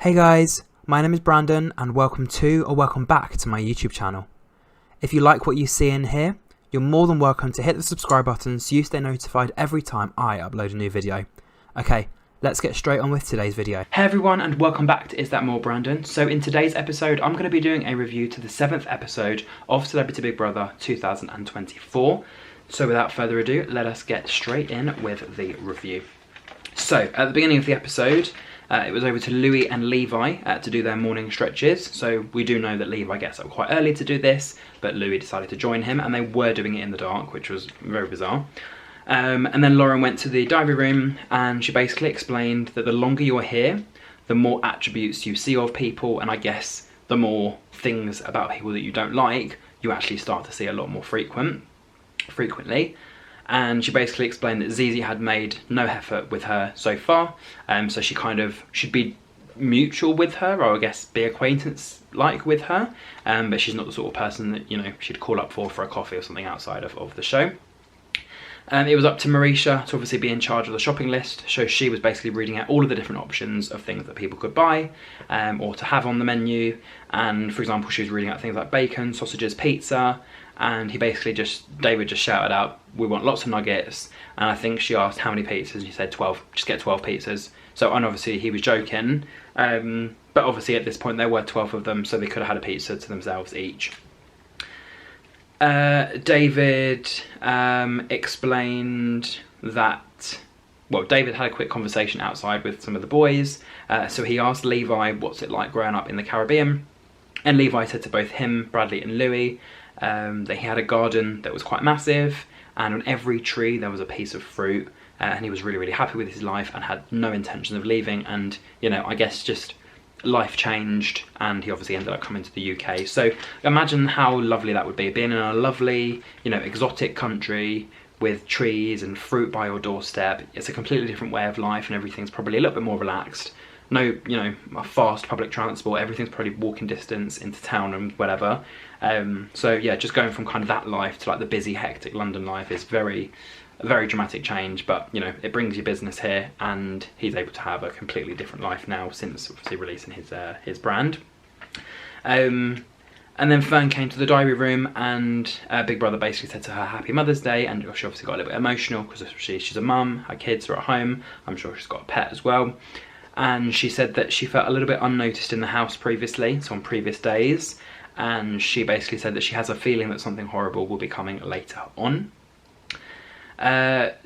Hey guys, my name is Brandon and welcome to or welcome back to my YouTube channel. If you like what you see in here, you're more than welcome to hit the subscribe button so you stay notified every time I upload a new video. Okay, let's get straight on with today's video. Hey everyone and welcome back to Is That More Brandon. So in today's episode, I'm going to be doing a review to the 7th episode of Celebrity Big Brother 2024. So without further ado, let us get straight in with the review. So at the beginning of the episode, it was over to Louis and Levi to do their morning stretches. So we do know that Levi gets up quite early to do this, but Louis decided to join him and they were doing it in the dark, which was very bizarre. And then Lauren went to the diary room and she basically explained that the longer you're here, the more attributes you see of people, and I guess the more things about people that you don't like, you actually start to see a lot more frequently. And she basically explained that Zizi had made no effort with her so far, so she kind of should be mutual with her, or I guess be acquaintance-like with her, but she's not the sort of person that, you know, she'd call up for a coffee or something outside of the show. It was up to Marisha to obviously be in charge of the shopping list, so she was basically reading out all of the different options of things that people could buy or to have on the menu. And for example, she was reading out things like bacon, sausages, pizza, and David just shouted out, "We want lots of nuggets." And I think she asked how many pizzas, and he said 12, just get 12 pizzas. So, and obviously he was joking, but obviously at this point there were 12 of them, so they could have had a pizza to themselves each. David explained that, well, David had a quick conversation outside with some of the boys, so he asked Levi what's it like growing up in the Caribbean, and Levi said to both him, Bradley and Louis, that he had a garden that was quite massive, and on every tree there was a piece of fruit, and he was really happy with his life and had no intention of leaving. And, you know, I guess just life changed and he obviously ended up coming to the UK. So imagine how lovely that would be, being in a lovely, you know, exotic country with trees and fruit by your doorstep. It's a completely different way of life and everything's probably a little bit more relaxed. No, you know, fast public transport, everything's probably walking distance into town and whatever. So yeah, just going from kind of that life to like the busy, hectic London life is a very dramatic change, but you know, it brings you business here and he's able to have a completely different life now since obviously releasing his brand. And then Fern came to the diary room and Big Brother basically said to her happy Mother's Day, and she obviously got a little bit emotional because she's a mum, her kids are at home, I'm sure she's got a pet as well. And she said that she felt a little bit unnoticed in the house previously, so on previous days, and she basically said that she has a feeling that something horrible will be coming later on.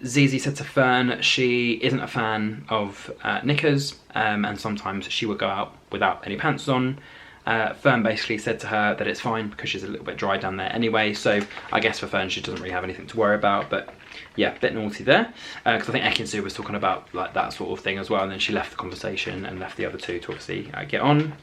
Zizi said to Fern she isn't a fan of knickers, and sometimes she would go out without any pants on. Fern basically said to her that it's fine because she's a little bit dry down there anyway, so I guess for Fern she doesn't really have anything to worry about. But yeah, a bit naughty there, because I think Ekin-Su was talking about like that sort of thing as well, and then she left the conversation and left the other two to obviously get on.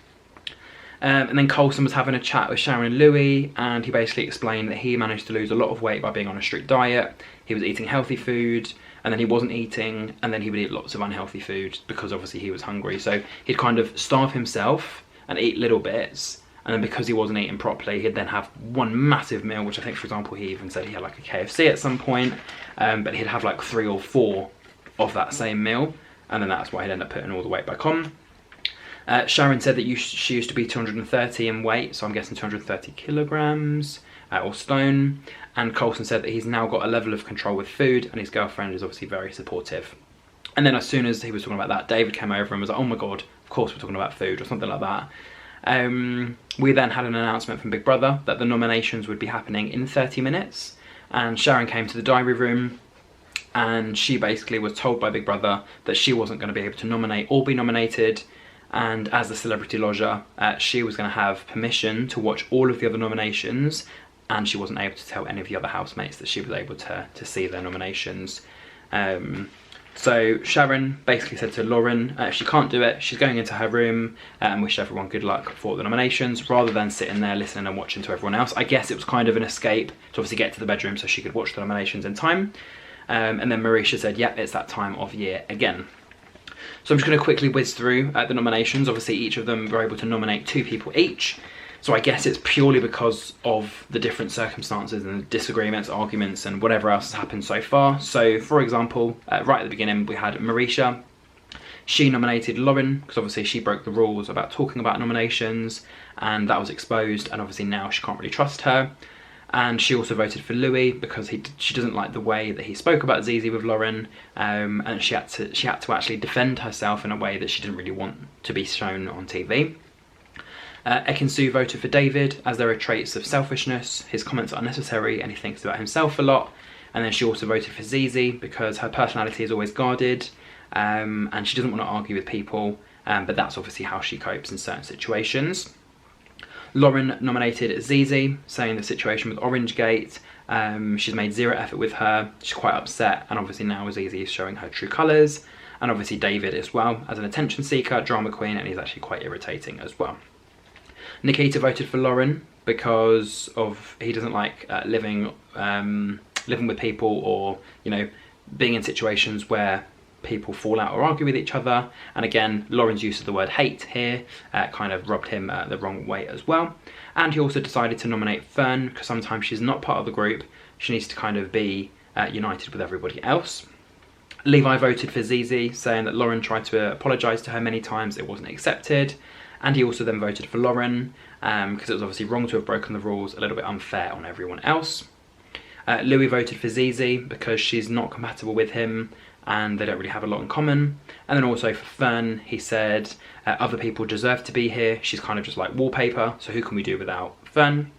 And then Coulson was having a chat with Sharon and Louis, and he basically explained that he managed to lose a lot of weight by being on a strict diet. He was eating healthy food, and then he wasn't eating, and then he would eat lots of unhealthy food because obviously he was hungry. So he'd kind of starve himself and eat little bits, and then because he wasn't eating properly, he'd then have one massive meal, which I think, for example, he even said he had like a KFC at some point, but he'd have like 3 or 4 of that same meal, and then that's why he'd end up putting all the weight back on. Sharon said that she used to be 230 in weight, so I'm guessing 230 kilograms or stone. And Coulson said that he's now got a level of control with food, and his girlfriend is obviously very supportive. And then as soon as he was talking about that, David came over and was like, "Oh my god, of course we're talking about food," or something like that. We then had an announcement from Big Brother that the nominations would be happening in 30 minutes. And Sharon came to the diary room and she basically was told by Big Brother that she wasn't going to be able to nominate or be nominated. And as the celebrity lodger, she was going to have permission to watch all of the other nominations, and she wasn't able to tell any of the other housemates that she was able to see their nominations. So Sharon basically said to Lauren, if she can't do it, she's going into her room and wished everyone good luck for the nominations, rather than sitting there listening and watching to everyone else. I guess it was kind of an escape to obviously get to the bedroom so she could watch the nominations in time. And then Marisha said, yep, it's that time of year again. So I'm just going to quickly whiz through the nominations. Obviously each of them were able to nominate 2 people each. So I guess it's purely because of the different circumstances and the disagreements, arguments and whatever else has happened so far. So for example, right at the beginning we had Marisha. She nominated Lauren because obviously she broke the rules about talking about nominations, and that was exposed, and obviously now she can't really trust her. And she also voted for Louis because she doesn't like the way that he spoke about Zizi with Lauren, and she had to actually defend herself in a way that she didn't really want to be shown on TV. Ekin-Su voted for David as there are traits of selfishness, his comments are unnecessary, and he thinks about himself a lot. And then she also voted for Zizi because her personality is always guarded, and she doesn't want to argue with people, but that's obviously how she copes in certain situations. Lauren nominated Zizi, saying the situation with Orangegate, she's made zero effort with her, she's quite upset, and obviously now Zizi is showing her true colours. And obviously David as well, as an attention seeker, drama queen, and he's actually quite irritating as well. Nikita voted for Lauren because he doesn't like living with people, or being in situations where people fall out or argue with each other. And again, Lauren's use of the word hate here kind of rubbed him the wrong way as well. And he also decided to nominate Fern because sometimes she's not part of the group, she needs to kind of be united with everybody else. Levi voted for Zizi, saying that Lauren tried to apologise to her many times, it wasn't accepted. And he also then voted for Lauren because it was obviously wrong to have broken the rules, a little bit unfair on everyone else. Louis voted for Zizi because she's not compatible with him and they don't really have a lot in common. And then also for Fern, he said other people deserve to be here, she's kind of just like wallpaper, so who can we do without Fern?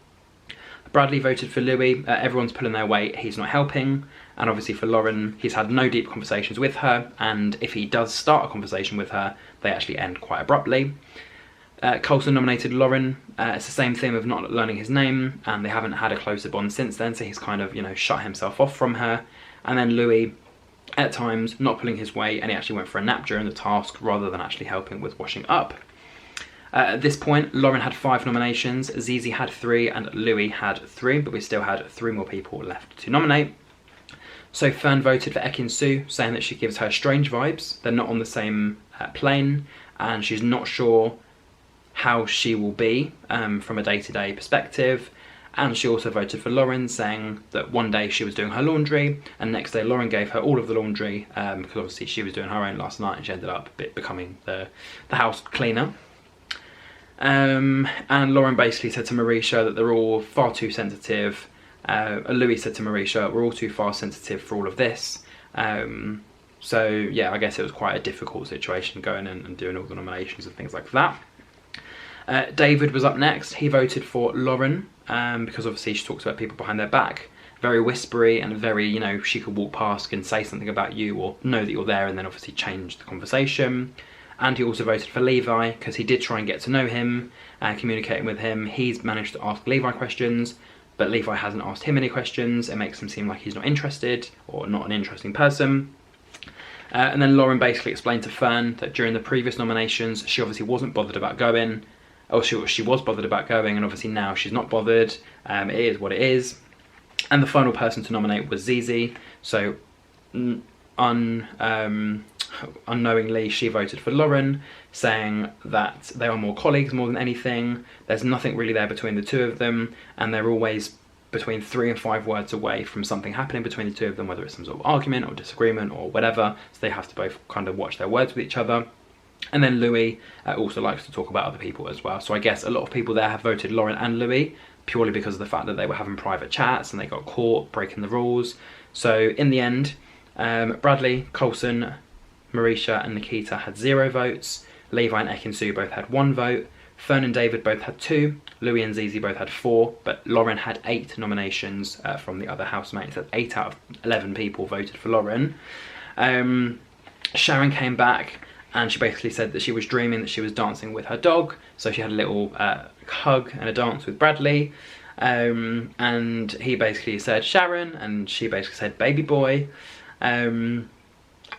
Bradley voted for Louis, everyone's pulling their weight, he's not helping. And obviously for Lauren, he's had no deep conversations with her, and if he does start a conversation with her, they actually end quite abruptly. Coulson nominated Lauren. It's the same thing of not learning his name, and they haven't had a closer bond since then, so he's kind of, shut himself off from her. And then Louis, at times, not pulling his weight, and he actually went for a nap during the task rather than actually helping with washing up. At this point, Lauren had 5 nominations, Zizi had 3, and Louis had 3, but we still had 3 more people left to nominate. So Fern voted for Ekin-Su, saying that she gives her strange vibes. They're not on the same plane, and she's not sure how she will be from a day-to-day perspective. And she also voted for Lauren, saying that one day she was doing her laundry and next day Lauren gave her all of the laundry because obviously she was doing her own last night and she ended up becoming the house cleaner. And Lauren basically said to Marisha that they're all far too sensitive. Louis said to Marisha, we're all too far sensitive for all of this. So yeah, I guess it was quite a difficult situation going in and doing all the nominations and things like that. David was up next. He voted for Lauren because obviously she talks about people behind their back. Very whispery and very, she could walk past and say something about you or know that you're there and then obviously change the conversation. And he also voted for Levi because he did try and get to know him and communicating with him. He's managed to ask Levi questions, but Levi hasn't asked him any questions. It makes him seem like he's not interested or not an interesting person. And then Lauren basically explained to Fern that during the previous nominations, she obviously wasn't bothered about going. She was bothered about going, and obviously now she's not bothered. It is what it is. And the final person to nominate was Zizi. So unknowingly, she voted for Lauren, saying that they are more colleagues more than anything. There's nothing really there between the two of them, and they're always between 3 and 5 words away from something happening between the two of them, whether it's some sort of argument or disagreement or whatever. So they have to both kind of watch their words with each other. And then Louis also likes to talk about other people as well. So I guess a lot of people there have voted Lauren and Louis purely because of the fact that they were having private chats and they got caught breaking the rules. So in the end, Bradley, Coulson, Marisha and Nikita had 0 votes. Levi and Ekin-Su both had 1 vote. Fern and David both had 2. Louis and Zizi both had 4. But Lauren had 8 nominations from the other housemates. So 8 out of 11 people voted for Lauren. Sharon came back and she basically said that she was dreaming that she was dancing with her dog. So she had a little hug and a dance with Bradley. And he basically said Sharon and she basically said baby boy. And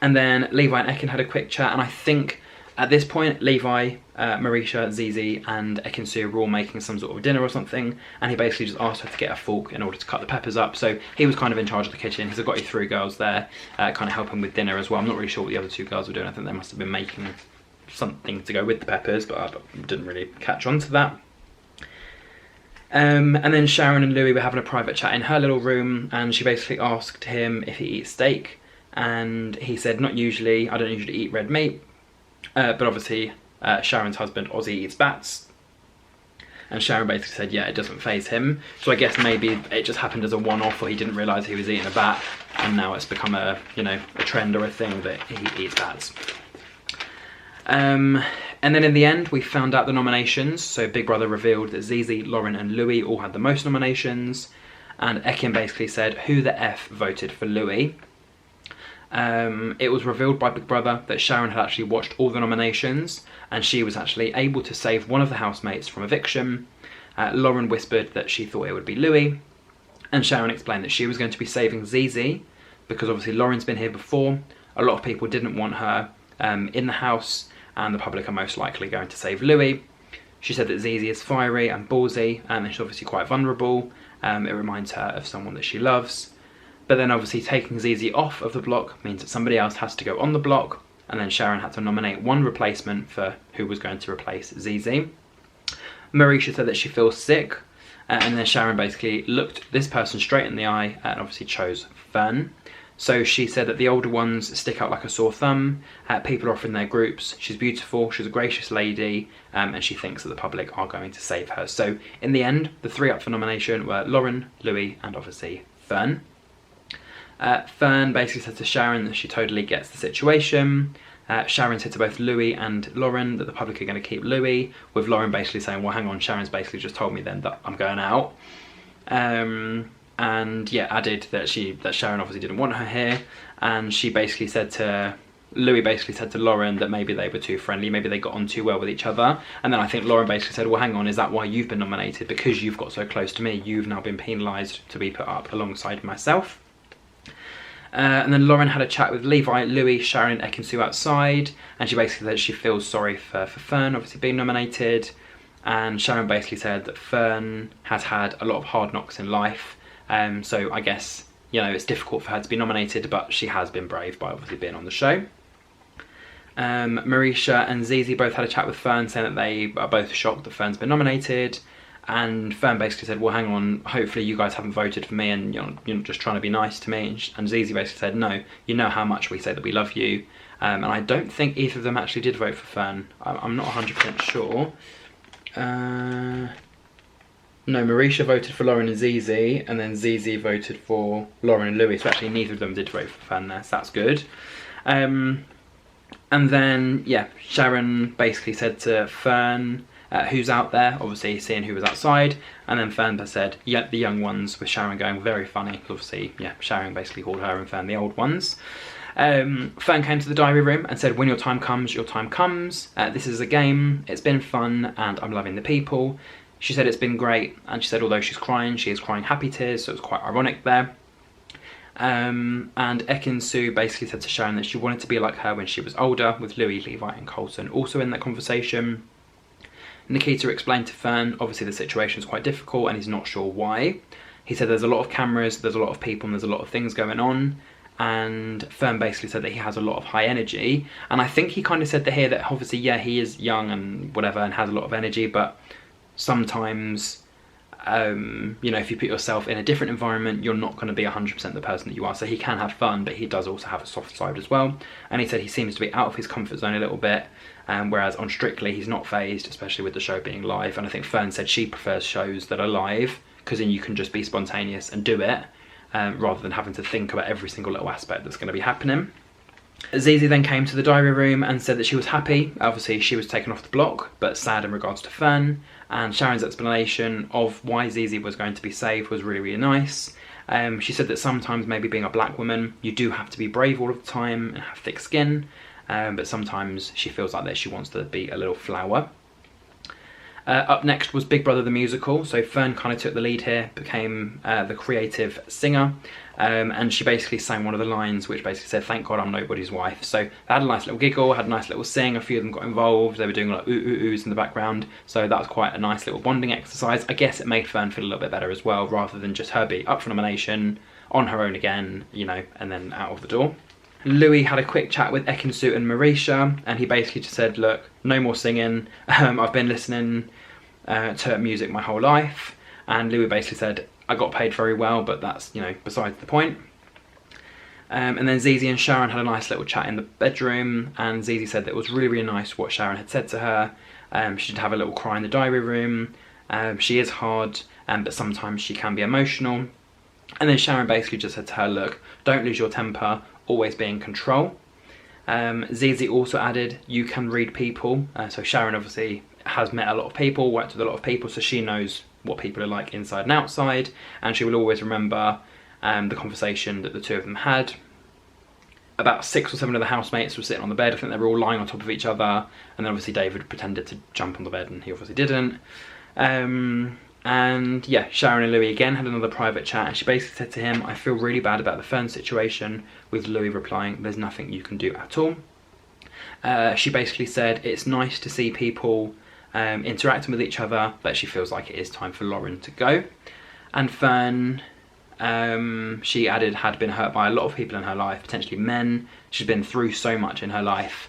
then Levi and Ekin had a quick chat, and I think at this point Levi, Marisha, Zizi and Ekin-Su were all making some sort of dinner or something, and he basically just asked her to get a fork in order to cut the peppers up. So he was kind of in charge of the kitchen. He's got 3 girls there kind of helping with dinner as well. I'm not really sure what the other 2 girls were doing. I think they must have been making something to go with the peppers, but I didn't really catch on to that. And then Sharon and Louis were having a private chat in her little room, and she basically asked him if he eats steak, and he said not usually, I don't usually eat red meat. But obviously Sharon's husband Ozzy eats bats, and Sharon basically said, yeah, it doesn't faze him. So I guess maybe it just happened as a one-off, or he didn't realise he was eating a bat, and now it's become a, you know, a trend or a thing that he eats bats. And then in the end, we found out the nominations. So Big Brother revealed that Zizi, Lauren and Louis all had the most nominations. And Ekin basically said, who the F voted for Louis? It was revealed by Big Brother that Sharon had actually watched all the nominations, and she was actually able to save one of the housemates from eviction. Lauren whispered that she thought it would be Louis, and Sharon explained that she was going to be saving Zizi, because obviously Lauren's been here before. A lot of people didn't want her in the house, and the public are most likely going to save Louis. She said that Zizi is fiery and ballsy, and she's obviously quite vulnerable. It reminds her of someone that she loves. But then obviously taking Zizi off of the block means that somebody else has to go on the block, and then Sharon had to nominate one replacement for who was going to replace Zizi. Marisha said that she feels sick, and then Sharon basically looked this person straight in the eye and obviously chose Fern. So she said that the older ones stick out like a sore thumb, people are off in their groups, she's beautiful, she's a gracious lady, and she thinks that the public are going to save her. So in the end, the three up for nomination were Lauren, Louis and obviously Fern. Fern basically said to Sharon that she totally gets the situation. Sharon said to both Louis and Lauren that the public are going to keep Louis, with Lauren basically saying, well hang on, Sharon's basically just told me then that I'm going out. And yeah, added that Sharon obviously didn't want her here, and she basically said to Louis basically said to Lauren that maybe they were too friendly, maybe they got on too well with each other. And then I think Lauren basically said, well hang on, is that why you've been nominated? Because you've got so close to me, you've now been penalised to be put up alongside myself. And then Lauren had a chat with Levi, Louis, Sharon and Ekin Su outside, and she basically said she feels sorry for Fern obviously being nominated. And Sharon basically said that Fern has had a lot of hard knocks in life, so I guess, you know, it's difficult for her to be nominated, but she has been brave by obviously being on the show. Marisha and Zizi both had a chat with Fern, saying that they are both shocked that Fern's been nominated. And Fern basically said, well hang on, hopefully you guys haven't voted for me and you're just trying to be nice to me. And Zizi basically said, no, you know how much we say that we love you. And I don't think either of them actually did vote for Fern. I'm not 100% sure. No, Marisha voted for Lauren and Zizi, and then Zizi voted for Lauren and Louis. So actually neither of them did vote for Fern there, so that's good. And then, yeah, Sharon basically said to Fern, who's out there, obviously seeing who was outside, and then Fern said, yeah, the young ones, with Sharon going very funny. Obviously, yeah, Sharon basically called her and Fern the old ones. Fern came to the diary room and said, when your time comes, your time comes. This is a game, it's been fun, and I'm loving the people. She said it's been great, and she said although she's crying, she is crying happy tears, so it's quite ironic there. And Ekin Su basically said to Sharon that she wanted to be like her when she was older, with Louis, Levi and Colton also in that conversation. Nikita explained to Fern, obviously the situation is quite difficult and he's not sure why. He said there's a lot of cameras, there's a lot of people and there's a lot of things going on. And Fern basically said that he has a lot of high energy. And I think he kind of said to here that obviously, yeah, he is young and whatever and has a lot of energy, but sometimes, you know, if you put yourself in a different environment, you're not going to be 100% the person that you are. So he can have fun, but he does also have a soft side as well. And he said he seems to be out of his comfort zone a little bit. Whereas on Strictly, he's not phased, especially with the show being live. And I think Fern said she prefers shows that are live, because then you can just be spontaneous and do it, rather than having to think about every single little aspect that's going to be happening. Zizi then came to the diary room and said that she was happy. Obviously, she was taken off the block, but sad in regards to Fern. And Sharon's explanation of why Zizi was going to be saved was really, really nice. She said that sometimes, maybe being a black woman, you do have to be brave all of the time and have thick skin. But sometimes she feels like that she wants to be a little flower. Up next was Big Brother the Musical. So Fern kind of took the lead here, became the creative singer. And she basically sang one of the lines which basically said, thank God I'm nobody's wife. So they had a nice little giggle, had a nice little sing, a few of them got involved, they were doing like ooh-ooh-oohs in the background. So that was quite a nice little bonding exercise. I guess it made Fern feel a little bit better as well, rather than just her be up for nomination, on her own again, you know, and then out of the door. Louis had a quick chat with Ekin Su and Marisha, and he basically just said, look, no more singing. I've been listening to music my whole life. And Louis basically said, I got paid very well, but that's, you know, besides the point. And then Zizi and Sharon had a nice little chat in the bedroom, and Zizi said that it was really, really nice what Sharon had said to her. She did have a little cry in the diary room. She is hard, but sometimes she can be emotional. And then Sharon basically just said to her, look, don't lose your temper, always be in control. Zizi also added, you can read people. So Sharon obviously has met a lot of people, worked with a lot of people, so she knows what people are like inside and outside, and she will always remember the conversation that the two of them had. About 6 or 7 of the housemates were sitting on the bed. I think they were all lying on top of each other, and then obviously David pretended to jump on the bed, and he obviously didn't. And yeah, Sharon and Louis again had another private chat, and she basically said to him, I feel really bad about the Fern situation, with Louis replying, there's nothing you can do at all. She basically said it's nice to see people interacting with each other, but she feels like it is time for Lauren to go. And Fern, she added, had been hurt by a lot of people in her life, potentially men. She's been through so much in her life,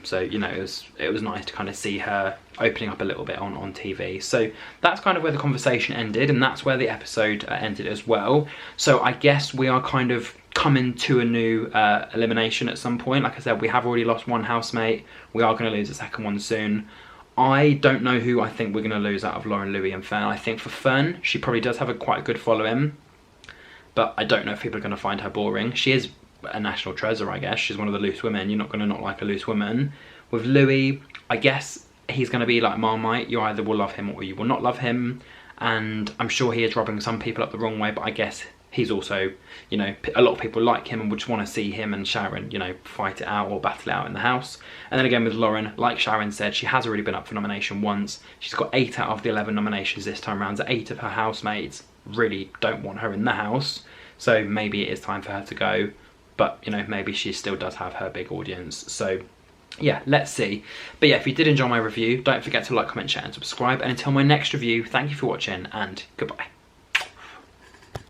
so you know, it was nice to kind of see her opening up a little bit on TV. So that's kind of where the conversation ended, and that's where the episode ended as well. So I guess we are kind of coming to a new elimination at some point. Like I said, we have already lost one housemate. We are going to lose a second one soon. I don't know who I think we're going to lose out of Lauren, Louis and Fern. I think for Fern, she probably does have a quite good following, but I don't know if people are going to find her boring. She is a national treasure, I guess. She's one of the loose women. You're not going to not like a loose woman. With Louis, I guess he's going to be like Marmite. You either will love him or you will not love him. And I'm sure he is rubbing some people up the wrong way, but I guess he's also, you know, a lot of people like him and would just want to see him and Sharon, you know, fight it out or battle it out in the house. And then again with Lauren, like Sharon said, she has already been up for nomination once. She's got 8 out of the 11 nominations this time around. So 8 of her housemates really don't want her in the house. So maybe it is time for her to go. But, you know, maybe she still does have her big audience. So yeah, let's see. But yeah, if you did enjoy my review, don't forget to like, comment, share and subscribe. And until my next review, thank you for watching and goodbye.